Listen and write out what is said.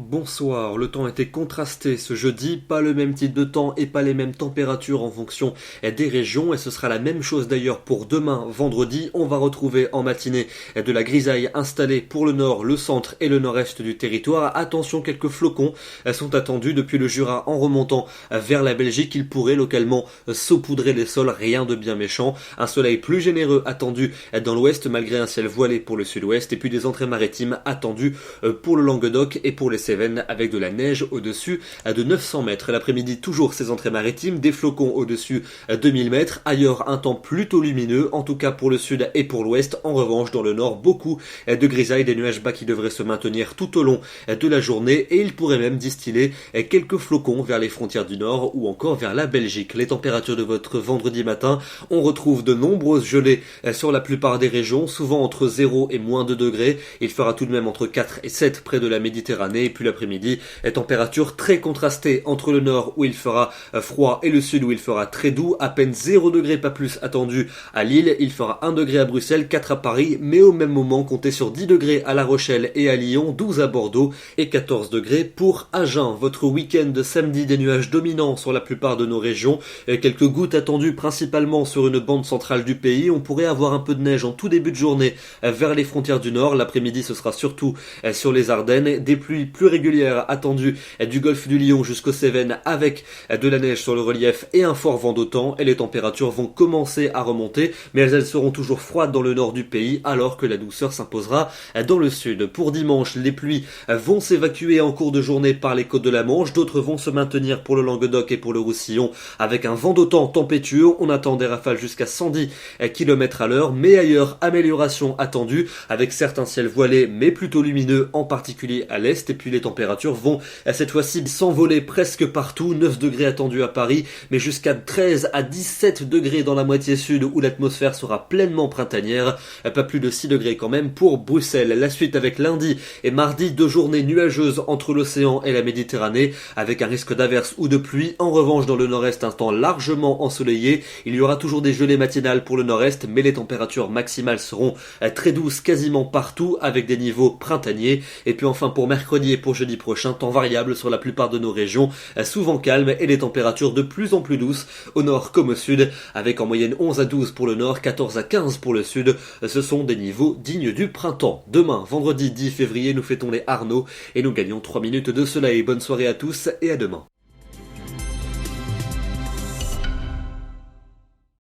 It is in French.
bonsoir. Le temps était contrasté ce jeudi, pas le même type de temps et pas les mêmes températures en fonction des régions, et ce sera la même chose d'ailleurs pour demain, vendredi. On va retrouver en matinée de la grisaille installée pour le nord, le centre et le nord-est du territoire. Attention, quelques flocons sont attendus depuis le Jura en remontant vers la Belgique. Ils pourraient localement saupoudrer les sols, rien de bien méchant. Un soleil plus généreux attendu dans l'ouest malgré un ciel voilé pour le sud-ouest, et puis des entrées maritimes attendues pour le Languedoc et pour les Cévennes avec de la neige au-dessus de 900 mètres. L'après-midi, toujours ces entrées maritimes, des flocons au-dessus de 1000 mètres. Ailleurs, un temps plutôt lumineux, en tout cas pour le sud et pour l'ouest. En revanche, dans le nord, beaucoup de grisailles, des nuages bas qui devraient se maintenir tout au long de la journée, et il pourrait même distiller quelques flocons vers les frontières du nord ou encore vers la Belgique. Les températures de votre vendredi matin, on retrouve de nombreuses gelées sur la plupart des régions, souvent entre 0 et moins 2 degrés. Il fera tout de même entre 4 et 7 près de la Méditerranée, et puis l'après-midi, température très contrastée entre le nord où il fera froid et le sud où il fera très doux. À peine 0 degré, pas plus attendu à Lille. Il fera 1 degré à Bruxelles, 4 à Paris, mais au même moment, comptez sur 10 degrés à La Rochelle et à Lyon, 12 à Bordeaux et 14 degrés pour Agen. Votre week-end de samedi, des nuages dominants sur la plupart de nos régions, quelques gouttes attendues principalement sur une bande centrale du pays. On pourrait avoir un peu de neige en tout début de journée vers les frontières du nord. L'après-midi, ce sera surtout sur les Ardennes. Des pluies plus régulières attendues du golfe du Lion jusqu'aux Cévennes avec de la neige sur le relief et un fort vent d'automne, et les températures vont commencer à remonter, mais elles seront toujours froides dans le nord du pays alors que la douceur s'imposera dans le sud. Pour dimanche, les pluies vont s'évacuer en cours de journée par les côtes de la Manche, d'autres vont se maintenir pour le Languedoc et pour le Roussillon avec un vent d'automne tempétueux. On attend des rafales jusqu'à 110 km à l'heure, mais ailleurs, amélioration attendue avec certains ciels voilés mais plutôt lumineux, en particulier à l'est, et puis les températures vont cette fois-ci s'envoler presque partout. 9 degrés attendus à Paris, mais jusqu'à 13 à 17 degrés dans la moitié sud où l'atmosphère sera pleinement printanière. Pas plus de 6 degrés quand même pour Bruxelles. La suite avec lundi et mardi, 2 journées nuageuses entre l'océan et la Méditerranée avec un risque d'averse ou de pluie. En revanche, dans le nord-est, un temps largement ensoleillé. Il y aura toujours des gelées matinales pour le nord-est, mais les températures maximales seront très douces quasiment partout avec des niveaux printaniers. Et puis enfin pour mercredi et pour jeudi prochain, temps variable sur la plupart de nos régions, souvent calme, et des températures de plus en plus douces au nord comme au sud, avec en moyenne 11 à 12 pour le nord, 14 à 15 pour le sud. Ce sont des niveaux dignes du printemps. Demain, vendredi 10 février, nous fêtons les Arnaud et nous gagnons 3 minutes de soleil. Bonne soirée à tous et à demain.